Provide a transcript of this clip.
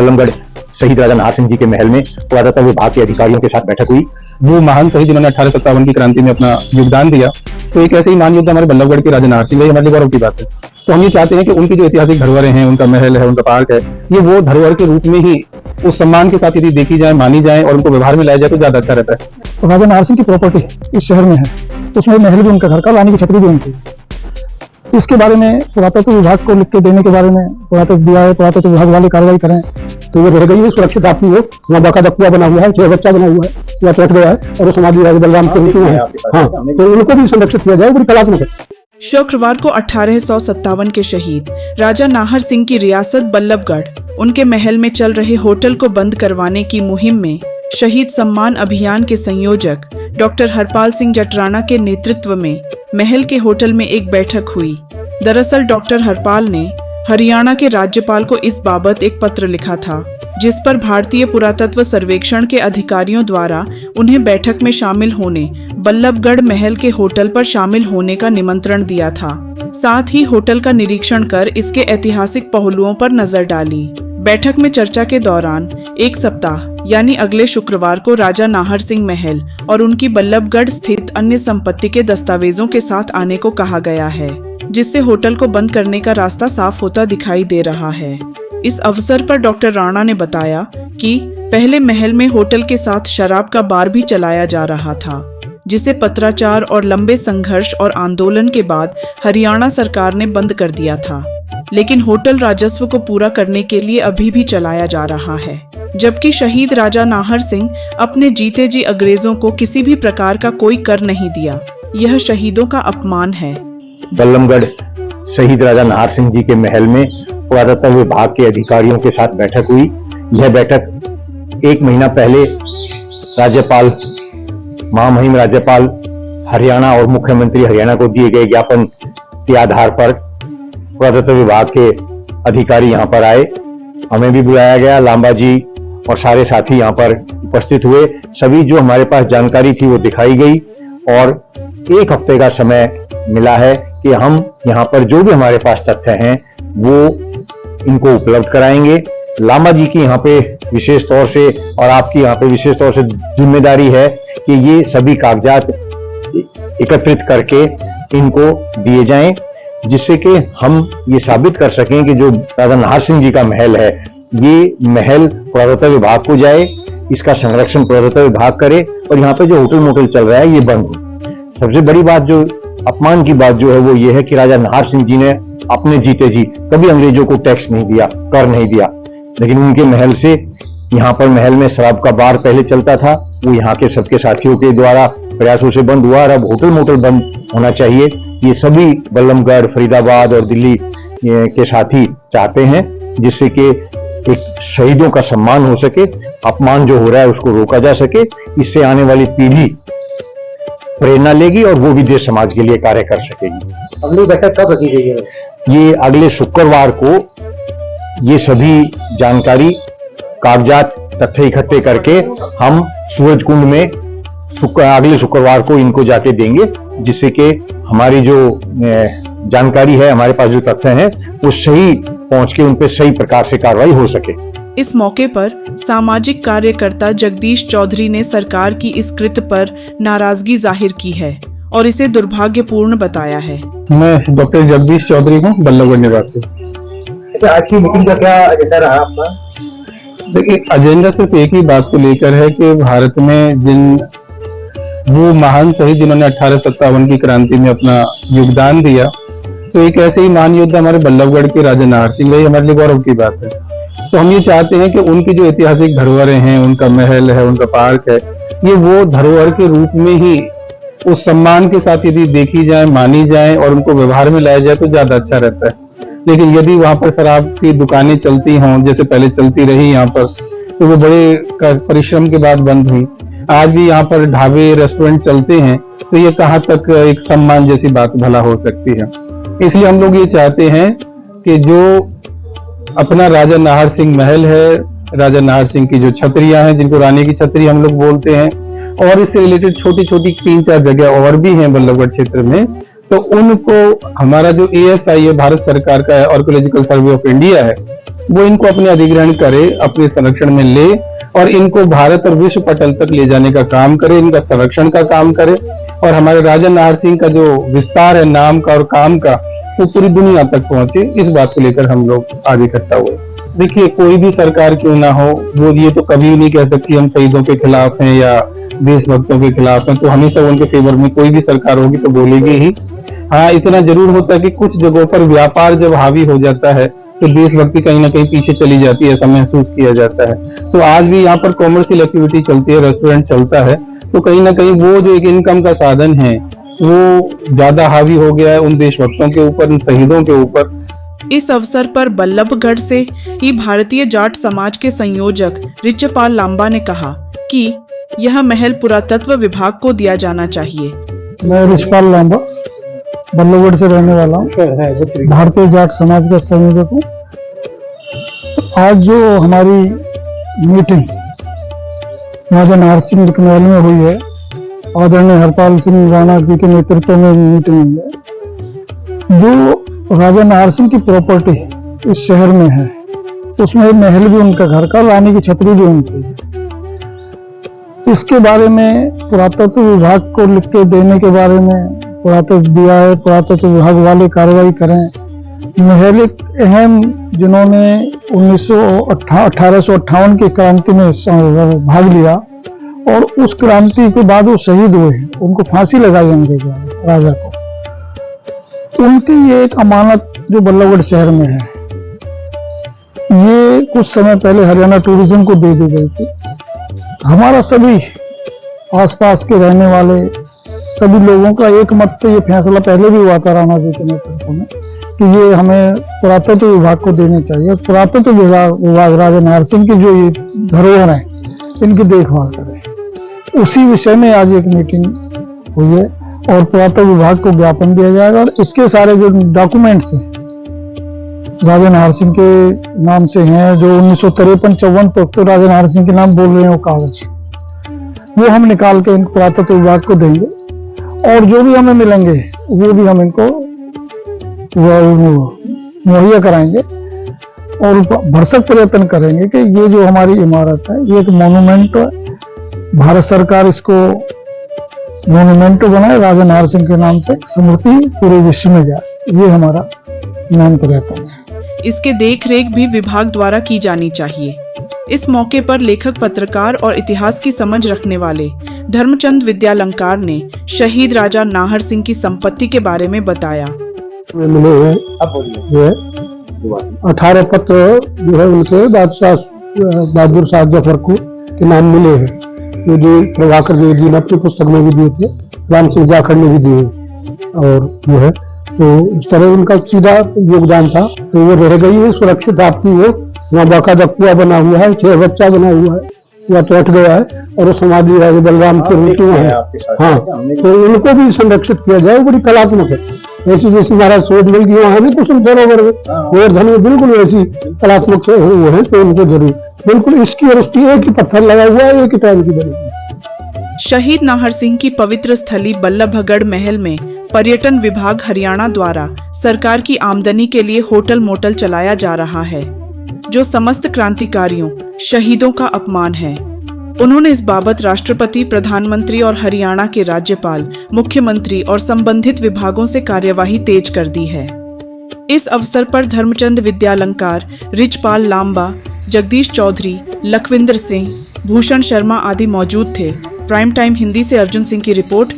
बल्लभगढ़ शहीद राजा नाहर सिंह जी के महल में पुरातत्व विभाग के अधिकारियों के साथ बैठक हुई। वो महान शहीद जिन्होंने 1857 की क्रांति में अपना योगदान दिया, तो एक ऐसे ही महान योद्धा हमारे बल्लभगढ़ के राजा नाहर सिंह, हमारे लिए गौरव की बात है। तो हम ये चाहते हैं कि उनकी जो ऐतिहासिक धरोहरें हैं, उनका महल है, उनका पार्क है, ये वो धरोहर के रूप में ही उस सम्मान के साथ यदि देखी जाए, मानी जाए और उनको व्यवहार में लाया जाए तो ज्यादा अच्छा रहता है। तो राजा नाहर सिंह की प्रॉपर्टी इस शहर में है, उसमें महल भी उनका घर का, रानी की छतरी भी उनकी। इसके बारे में पुरातत्व विभाग को लिख के देने के बारे में पुरातत्व विभाग वाले कार्रवाई करें तो ये रह गई है, सुरक्षित आपकी हो। वहाँ बाकायदा कुआं बना हुआ है, 6 बच्चा बना हुआ है, या टूट गया है और वो समाधि राजा बलराम के रूप में है। हाँ, तो उनको भी संरक्षित किया जाए, बड़ी कलात्मक है। शुक्रवार को 1857 के शहीद राजा नाहर सिंह की रियासत बल्लभगढ़ उनके महल में चल रहे होटल को बंद करवाने की मुहिम में शहीद सम्मान अभियान के संयोजक डॉक्टर हरपाल सिंह जटराणा के नेतृत्व में महल के होटल में एक बैठक हुई। दरअसल डॉक्टर हरपाल ने हरियाणा के राज्यपाल को इस बाबत एक पत्र लिखा था, जिस पर भारतीय पुरातत्व सर्वेक्षण के अधिकारियों द्वारा उन्हें बैठक में शामिल होने बल्लभगढ़ महल के होटल पर शामिल होने का निमंत्रण दिया था। साथ ही होटल का निरीक्षण कर इसके ऐतिहासिक पहलुओं पर नजर डाली। बैठक में चर्चा के दौरान एक सप्ताह यानी अगले शुक्रवार को राजा नाहर सिंह महल और उनकी बल्लभगढ़ स्थित अन्य संपत्ति के दस्तावेजों के साथ आने को कहा गया है, जिससे होटल को बंद करने का रास्ता साफ होता दिखाई दे रहा है। इस अवसर पर डॉक्टर राणा ने बताया कि पहले महल में होटल के साथ शराब का बार भी चलाया जा रहा था, जिसे पत्राचार और लंबे संघर्ष और आंदोलन के बाद हरियाणा सरकार ने बंद कर दिया था। लेकिन होटल राजस्व को पूरा करने के लिए अभी भी चलाया जा रहा है, जबकि शहीद राजा नाहर सिंह अपने जीते जी अंग्रेजों को किसी भी प्रकार का कोई कर नहीं दिया। यह शहीदों का अपमान है। बल्लभगढ़ शहीद राजा नाहर सिंह जी के महल में पुरातत्व विभाग के अधिकारियों के साथ बैठक हुई। यह बैठक 1 महीना पहले राज्यपाल, महामहिम राज्यपाल हरियाणा और मुख्यमंत्री हरियाणा को दिए गए ज्ञापन के आधार पर पुरातत्व विभाग के अधिकारी यहाँ पर आए। हमें भी बुलाया गया, लांबा जी और सारे साथी यहाँ पर उपस्थित हुए। सभी जो हमारे पास जानकारी थी वो दिखाई गई और 1 हफ्ते का समय मिला है कि हम यहाँ पर जो भी हमारे पास तथ्य हैं वो इनको उपलब्ध कराएंगे। लांबा जी की यहाँ पे विशेष तौर से और आपकी यहाँ पे विशेष तौर से जिम्मेदारी है कि ये सभी कागजात एकत्रित करके इनको दिए जाएं, जिससे कि हम ये साबित कर सकें कि जो राजा नाहर सिंह जी का महल है, ये महल पुरातत्व विभाग को जाए, इसका संरक्षण पुरातत्व विभाग करे और यहाँ पे जो होटल मोटल चल रहा है ये बंद हो। सबसे बड़ी बात, जो अपमान की बात जो है वो ये है कि राजा नाहर सिंह जी ने अपने जीते जी कभी अंग्रेजों को टैक्स नहीं दिया, कर नहीं दिया, लेकिन उनके महल से यहाँ पर महल में शराब का बार पहले चलता था, वो यहाँ के सबके साथियों के द्वारा प्रयासों से बंद हुआ और अब होटल मोटल बंद होना चाहिए। ये सभी बल्लभगढ़, फरीदाबाद और दिल्ली के साथी चाहते हैं, जिससे कि एक शहीदों का सम्मान हो सके, अपमान जो हो रहा है उसको रोका जा सके। इससे आने वाली पीढ़ी प्रेरणा लेगी और वो भी देश समाज के लिए कार्य कर सकेगी। अगली बैठक कब रखी गई है? ये अगले शुक्रवार को ये सभी जानकारी, कागजात, तथ्य इकट्ठे करके हम सूरज कुंड में अगले शुक्रवार को इनको जाके देंगे, जिससे कि हमारी जो जानकारी है, हमारे पास जो तथ्य हैं वो सही पहुंच के उन पे सही प्रकार से कार्रवाई हो सके। इस मौके पर सामाजिक कार्यकर्ता जगदीश चौधरी ने सरकार की इस कृत्य पर नाराजगी जाहिर की है और इसे दुर्भाग्यपूर्ण बताया है। मैं डॉक्टर जगदीश चौधरी हूँ, बल्लभगढ़ निवासी। आज की मीटिंग का क्या एजेंडा रहा आपका? देखिए, एजेंडा सिर्फ एक ही बात को लेकर है कि भारत में जिन वो महान शहीद जिन्होंने 1857 की क्रांति में अपना योगदान दिया, तो एक ऐसे ही महान योद्धा हमारे बल्लभगढ़ के राजा नाहर सिंह, वही हमारे लिए गौरव की बात है। तो हम ये चाहते हैं कि उनकी जो ऐतिहासिक धरोहरें हैं, उनका महल है, उनका पार्क है, ये वो धरोहर के रूप में ही उस सम्मान के साथ यदि देखी जाए, मानी जाए और उनको व्यवहार में लाया जाए तो ज्यादा अच्छा रहता है। लेकिन यदि वहां पर शराब की दुकानें चलती हों, जैसे पहले चलती रही यहाँ पर, तो वो बड़े परिश्रम के बाद बंद हुई। आज भी यहाँ पर ढाबे, रेस्टोरेंट चलते हैं, तो ये कहाँ तक एक सम्मान जैसी बात भला हो सकती है। इसलिए हम लोग ये चाहते हैं कि जो अपना राजा नाहर सिंह महल है, राजा नाहर सिंह की जो छतरियां हैं, जिनको रानी की छतरी हम लोग बोलते हैं, और इससे रिलेटेड छोटी छोटी 3-4 जगह और भी हैं बल्लभगढ़ क्षेत्र में, तो उनको हमारा जो ASI है, भारत सरकार का आर्कियोलॉजिकल सर्वे ऑफ इंडिया है, वो इनको अपने अधिग्रहण करे, अपने संरक्षण में ले और इनको भारत और विश्व पटल तक ले जाने का काम करे, इनका संरक्षण का काम करे और हमारे राजा नाहर सिंह का जो विस्तार है नाम का और काम का, वो पूरी दुनिया तक पहुंचे। इस बात को लेकर हम लोग आज इकट्ठा हुए। देखिए, कोई भी सरकार क्यों ना हो, वो ये तो कभी नहीं कह सकती हम शहीदों के खिलाफ हैं या देशभक्तों के खिलाफ हैं, तो हमेशा उनके फेवर में कोई भी सरकार होगी तो बोलेगी ही। हाँ, इतना जरूर होता है कि कुछ जगहों पर व्यापार जब हावी हो जाता है तो देशभक्ति कहीं ना कहीं पीछे चली जाती है, ऐसा महसूस किया जाता है। तो आज भी यहाँ पर कॉमर्शियल एक्टिविटी चलती है, रेस्टोरेंट चलता है, तो कहीं ना कहीं वो जो एक इनकम का साधन है वो ज्यादा हावी हो गया है उन देशभक्तों के ऊपर, उन शहीदों के ऊपर। इस अवसर पर बल्लभगढ़ से ही भारतीय जाट समाज के संयोजक रिचपाल लांबा ने कहा कि यह महल पुरातत्व विभाग को दिया जाना चाहिए। मैं रिचपाल लांबा बल्लभगढ़ से रहने वाला हूँ, भारतीय जाट समाज का संयोजक हूँ। आज जो हमारी मीटिंग राजा नाहर सिंह के महल में हुई है, आदरणीय हरपाल सिंह राणा जी के नेतृत्व में मीटिंग हुई है। जो राजा नाहर सिंह की प्रॉपर्टी इस शहर में है, उसमें महल भी उनका घर का, रानी की छतरी भी उनकी है। इसके बारे में पुरातत्व विभाग को लिख के देने के बारे में पुरातत्व दिया है, पुरातत्व विभाग वाले कार्रवाई करें। महल एक अहम, जिन्होंने 1858 की क्रांति में भाग लिया और उस क्रांति के बाद वो शहीद हुए, उनको फांसी लगाई अंग्रेजों ने, राजा को। उनकी ये एक अमानत जो बल्लभगढ़ शहर में है, ये कुछ समय पहले हरियाणा टूरिज्म को दे दी गई थी। हमारा सभी आसपास के रहने वाले सभी लोगों का एक मत से ये फैसला पहले भी हुआ था राणा जी के नेतृत्व में कि ये हमें पुरातत्व विभाग को देने चाहिए। पुरातत्व विभाग राजा नाहर सिंह की जो ये धरोहर है, इनकी देखभाल करे। उसी विषय में आज एक मीटिंग हुई है और पुरातत्व विभाग को ज्ञापन दिया जाएगा और इसके सारे जो डॉक्यूमेंट्स हैं राजा नाहर सिंह के नाम से हैं, जो 1953-54 तक तो राजा नाहर सिंह के नाम बोल रहे हैं, वो कागज वो हम निकाल के पुरातत्व विभाग को देंगे और जो भी हमें मिलेंगे वो भी हम इनको मुहैया कराएंगे और भरसक प्रयत्न करेंगे कि ये जो हमारी इमारत है, ये एक मोन्यूमेंट है। भारत सरकार इसको मोन्यूमेंट बनाए, राजा नाहर सिंह के नाम से स्मृति पूरे विश्व में जाए, ये हमारा मेन प्रयत्न है। इसके देख-रेख भी विभाग द्वारा की जानी चाहिए। इस मौके पर लेखक, पत्रकार और इतिहास की समझ रखने वाले धर्मचंद विद्यालंकार ने शहीद राजा नाहर सिंह की संपत्ति के बारे में बताया। मिले हैं 18 पत्र जो है उनके बादशाह बहादुर शाह जफर को के नाम मिले हैं, ये जो प्रभाकर देव जी ने अपनी पुस्तक में भी दिए थे, राम सिंह जाखड़ ने भी दिए और जो है तो इस तरह उनका सीधा योगदान था। तो वो रह गई है सुरक्षित, आपकी वो वहाँ बाकायदा कुआ बना हुआ है, 6 बच्चा बना हुआ है, या तो हट गया है और वो समाधि राजा बलराम की रूप में है। हाँ, तो उनको भी संरक्षित किया जाए, बड़ी कलात्मक है। ऐसी जैसी महाराज सोजमल की वहाँ है कुसुम सरोवर में, गोवर्धन में बिल्कुल ऐसी कलात्मक से वो है, तो उनको जरूर बिल्कुल इसकी और उसकी एक ही पत्थर लगा हुआ है, एक ही टाइम की बनी। शहीद नाहर सिंह की पवित्र स्थली बल्लभगढ़ महल में पर्यटन विभाग हरियाणा द्वारा सरकार की आमदनी के लिए होटल मोटल चलाया जा रहा है, जो समस्त क्रांतिकारियों, शहीदों का अपमान है। उन्होंने इस बाबत राष्ट्रपति, प्रधानमंत्री और हरियाणा के राज्यपाल, मुख्यमंत्री और संबंधित विभागों से कार्यवाही तेज कर दी है। इस अवसर पर धर्मचंद विद्यालंकार, रिचपाल लांबा, जगदीश चौधरी, लखविंदर सिंह, भूषण शर्मा आदि मौजूद थे। प्राइम टाइम हिंदी से अर्जुन सिंह की रिपोर्ट।